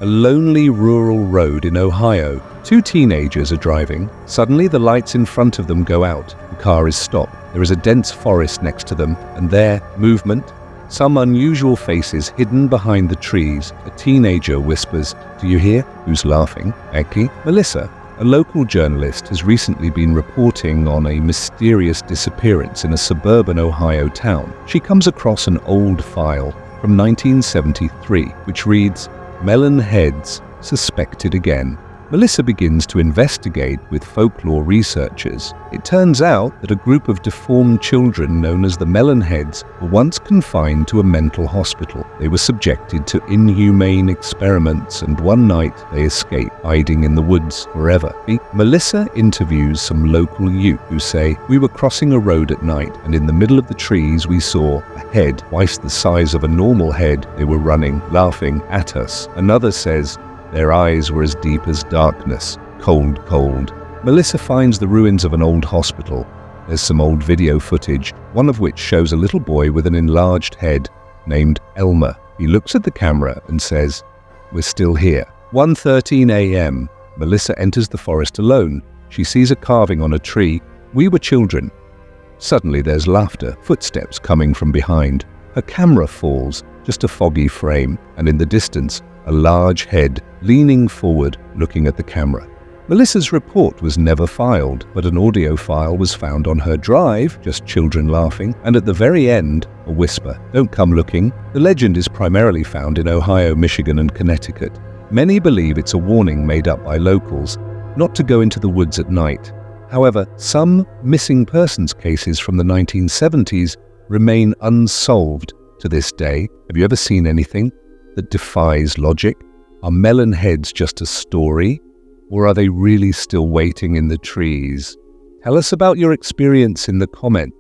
A lonely rural road in Ohio. Two teenagers are driving. Suddenly the lights in front of them go out. The car is stopped. There is a dense forest next to them, and there, movement. Some unusual faces hidden behind the trees. A teenager whispers, "Do you hear?" Who's laughing? Becky? Melissa, a local journalist, has recently been reporting on a mysterious disappearance in a suburban Ohio town. She comes across an old file from 1973, which reads, "Melon Heads suspected again." Melissa begins to investigate with folklore researchers. It turns out that a group of deformed children known as the Melon Heads were once confined to a mental hospital. They were subjected to inhumane experiments, and one night they escape, hiding in the woods forever. Melissa interviews some local youth who say, "We were crossing a road at night, and in the middle of the trees we saw a head, twice the size of a normal head. They were running, laughing at us." Another says, "Their eyes were as deep as darkness, cold, cold." Melissa finds the ruins of an old hospital. There's some old video footage, one of which shows a little boy with an enlarged head named Elmer. He looks at the camera and says, "We're still here." 1:13 a.m. Melissa enters the forest alone. She sees a carving on a tree. "We were children." Suddenly there's laughter, footsteps coming from behind. Her camera falls, just a foggy frame, and in the distance, a large head leaning forward, looking at the camera. Melissa's report was never filed, but an audio file was found on her drive, just children laughing, and at the very end, a whisper, "Don't come looking." The legend is primarily found in Ohio, Michigan, and Connecticut. Many believe it's a warning made up by locals not to go into the woods at night. However, some missing persons cases from the 1970s remain unsolved to this day. Have you ever seen anything that defies logic? Are Melon Heads just a story, or are they really still waiting in the trees? Tell us about your experience in the comments.